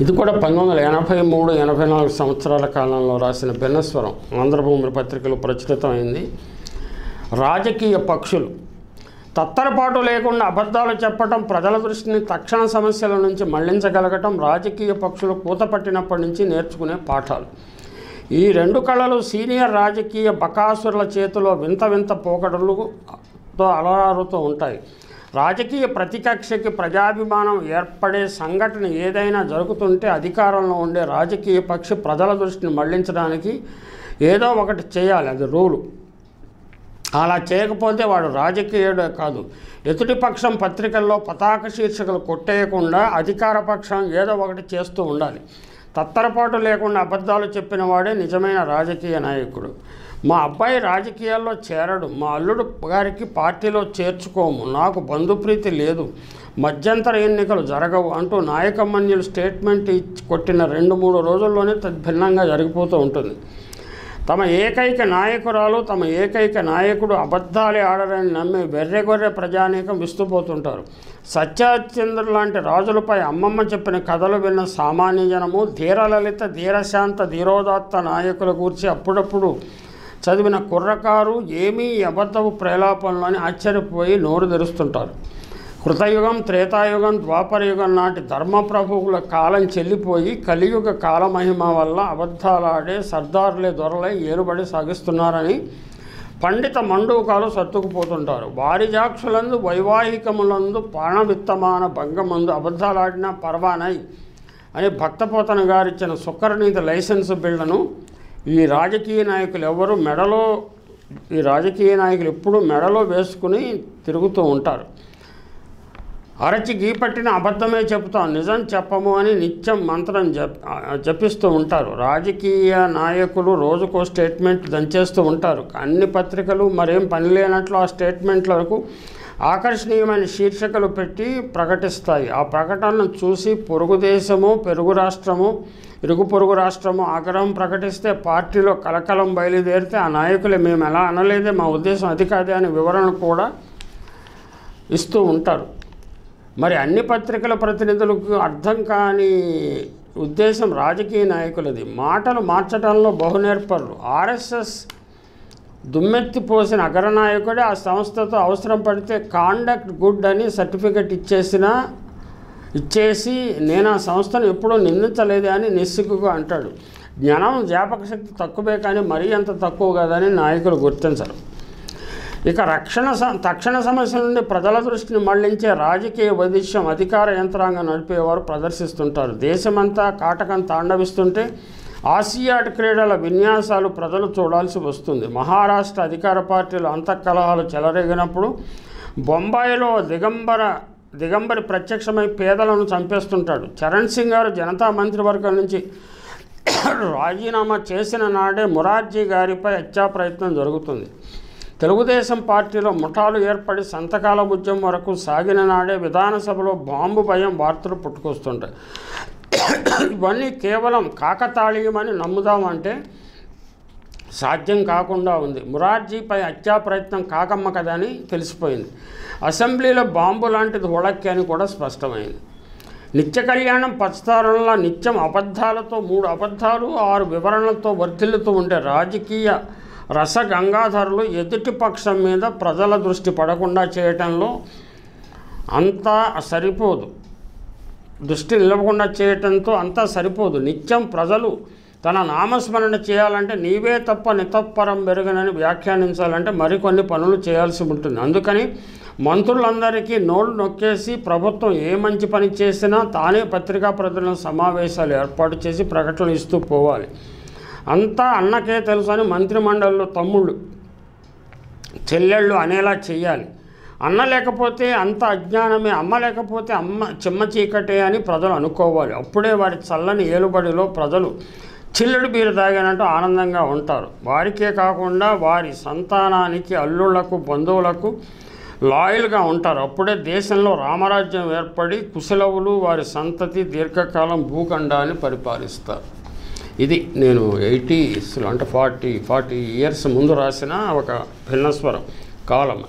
ఇది కూడా 1983-84 సంవత్సరాల కాలంలో రాసిన భిన్నస్వరం ఆంధ్రభూమి పత్రికలో ప్రచురితమైంది. రాజకీయ పక్షులు తత్తరపాటు లేకుండా అబద్ధాలు చెప్పటం, ప్రజల దృష్టిని తక్షణ సమస్యల నుంచి మళ్లించగలగటం రాజకీయ పక్షులు కూతపట్టినప్పటి నుంచి నేర్చుకునే పాఠాలు. ఈ రెండు కళలు సీనియర్ రాజకీయ బకాసురుల చేతిలో వింత వింత పోకడలతో అలరారుతూ ఉంటాయి. రాజకీయ ప్రతికక్షకి ప్రజాభిమానం ఏర్పడే సంఘటన ఏదైనా జరుగుతుంటే అధికారంలో ఉండే రాజకీయ పక్షి ప్రజల దృష్టిని మళ్లించడానికి ఏదో ఒకటి చేయాలి, అది రూలు. అలా చేయకపోతే వాడు రాజకీయుడే కాదు. ఎదుటి పక్షం పత్రికల్లో పతాక శీర్షికలు కొట్టేయకుండా అధికార పక్షం ఏదో ఒకటి చేస్తూ ఉండాలి. తత్తరపాటు లేకుండా అబద్ధాలు చెప్పిన వాడే నిజమైన రాజకీయ నాయకుడు. మా అబ్బాయి రాజకీయాల్లో చేరడు, మా అల్లుడు గారికి పార్టీలో చేర్చుకోము, నాకు బంధుప్రీతి లేదు, మధ్యంతర ఎన్నికలు జరగవు అంటూ నాయకమన్యులు స్టేట్మెంట్ కొట్టిన 2-3 రోజుల్లోనే తద్భిన్నంగా జరిగిపోతూ ఉంటుంది. తమ ఏకైక నాయకురాలు, తమ ఏకైక నాయకుడు అబద్ధాలే ఆడరని నమ్మే వెర్రెగొర్రె ప్రజానీకం విస్తుపోతుంటారు. సత్యచంద్రుడు లాంటి రాజులపై అమ్మమ్మ చెప్పిన కథలు విన్న సామాన్య జనము ధీరలలిత, ధీరశాంత, ధీరోదాత్త నాయకుల గురించి అప్పుడప్పుడు చదివిన కుర్రకారు ఏమీ అబద్ధపు ప్రేలాపనలు అని ఆశ్చర్యపోయి నోరు తెరుస్తుంటారు. కృతయుగం, త్రేతాయుగం, ద్వాపరయుగం నాటి ధర్మప్రభువుల కాలం చెల్లిపోయి కలియుగ కాలమహిమ వల్ల అబద్ధాలాడే సర్దారులే దొరలై ఏలుబడి సాగిస్తున్నారని పండిత మండూకాలు సర్దుకుపోతుంటారు. వారిజాక్షులందు, వైవాహికములందు, ప్రాణవిత్తమాన భంగమందు అబద్ధాలాడినా పర్వానై అని భక్తపోతన గారిచ్చిన సుకరనీతి లైసెన్స్ బిళ్లను ఈ రాజకీయ నాయకులు ఎప్పుడూ మెడలో వేసుకుని తిరుగుతూ ఉంటారు. అరచి గీపట్టిన అబద్ధమే చెబుతాం, నిజం చెప్పము అని నిత్యం మంత్రం జపిస్తూ ఉంటారు. రాజకీయ నాయకులు రోజుకో స్టేట్మెంట్ దంచేస్తూ ఉంటారు. అన్ని పత్రికలు మరేం పని లేనట్లు ఆ స్టేట్మెంట్లకు ఆకర్షణీయమైన శీర్షికలు పెట్టి ప్రకటిస్తాయి. ఆ ప్రకటనను చూసి పొరుగు దేశము, ఇరుగు పొరుగు రాష్ట్రము ఆగ్రహం ప్రకటిస్తే పార్టీలో కలకలం బయలుదేరితే ఆ నాయకులే మేము ఎలా అనలేదే, మా ఉద్దేశం అది కాదే అని వివరణ కూడా ఇస్తూ ఉంటారు. మరి అన్ని పత్రికల ప్రతినిధులకు అర్థం కాని ఉద్దేశం రాజకీయ నాయకులది. మాటలు మార్చడంలో బహునేర్పరులు. ఆర్ఎస్ఎస్ దుమ్మెత్తిపోసిన అగ్రనాయకుడే ఆ సంస్థతో అవసరం పడితే కాండక్ట్ గుడ్ అని సర్టిఫికెట్ ఇచ్చేసి నేను ఆ సంస్థను ఎప్పుడూ నిందించలేదే అని నిస్సిగ్గుగా అంటాడు. జ్ఞానం, జ్ఞాపక శక్తి తక్కువే కానీ మరీ అంత తక్కువ కాదని నాయకులు గుర్తించరు. ఇక తక్షణ సమస్యల నుండి ప్రజల దృష్టిని మళ్లించే రాజకీయ వైదుష్యం అధికార యంత్రాంగం నడిపేవారు ప్రదర్శిస్తుంటారు. దేశమంతా కాటకం తాండవిస్తుంటే ఆసియాడ్ క్రీడల విన్యాసాలు ప్రజలు చూడాల్సి వస్తుంది. మహారాష్ట్ర అధికార పార్టీలు అంతఃకలహాలు చెలరేగినప్పుడు బొంబాయిలో దిగంబరి ప్రత్యక్షమై పేదలను చంపేస్తుంటాడు. చరణ్ సింగ్ గారు జనతా మంత్రివర్గం నుంచి రాజీనామా చేసిన నాడే మొరార్జీ గారిపై హత్యా ప్రయత్నం జరుగుతుంది. తెలుగుదేశం పార్టీలో ముఠాలు ఏర్పడి సంతకాల ఉద్యమం వరకు సాగిన నాడే విధానసభలో బాంబు భయం వార్తలు పుట్టుకొస్తుంటాయి. ఇవన్నీ కేవలం కాకతాళీయమని నమ్ముదామంటే సాధ్యం కాకుండా ఉంది. మొరార్జీపై హత్యా ప్రయత్నం కాకమ్మ కదా అని తెలిసిపోయింది. అసెంబ్లీలో బాంబు లాంటిది హుళక్కి అని కూడా స్పష్టమైంది. నిత్య కళ్యాణం పచ్చతారంలా నిత్యం అబద్ధాలతో 3 అబద్ధాలు 6 వివరణలతో వర్ధిల్లుతూ ఉండే రాజకీయ రసగంగాధరులు ఎదుటి పక్షం మీద ప్రజల దృష్టి పడకుండా చేయటంలో అంతా సరిపోదు. దృష్టి నిలవకుండా చేయటంతో అంతా సరిపోదు. నిత్యం ప్రజలు తన నామస్మరణ చేయాలంటే నీవే తప్ప నితప్పరం మెరుగనని వ్యాఖ్యానించాలంటే మరికొన్ని పనులు చేయాల్సి ఉంటుంది. అందుకని మంత్రులందరికీ నోళ్ళు నొక్కేసి ప్రభుత్వం ఏ మంచి పని చేసినా తానే పత్రికా ప్రతినిధుల సమావేశాలు ఏర్పాటు చేసి ప్రకటనలు ఇస్తూ పోవాలి. అంతా అన్నకే తెలుసు అని మంత్రిమండలిలో తమ్ముళ్ళు చెల్లెళ్ళు అనేలా చెయ్యాలి. అన్న లేకపోతే అంత అజ్ఞానమే, అమ్మ లేకపోతే చిమ్మ చీకటే అని ప్రజలు అనుకోవాలి. అప్పుడే వారి చల్లని ఏలుబడిలో ప్రజలు చిల్లుడు బీరు తాగినట్టు ఆనందంగా ఉంటారు. వారికే కాకుండా వారి సంతానానికి, అల్లుళ్లకు, బంధువులకు లాయల్గా ఉంటారు. అప్పుడే దేశంలో రామరాజ్యం ఏర్పడి కుశలవులు వారి సంతతి దీర్ఘకాలం భూఖండాన్ని పరిపాలిస్తారు. ఇది నేను 80s అంటే 40 years ముందు రాసిన ఒక భిన్నస్వరం కాలం.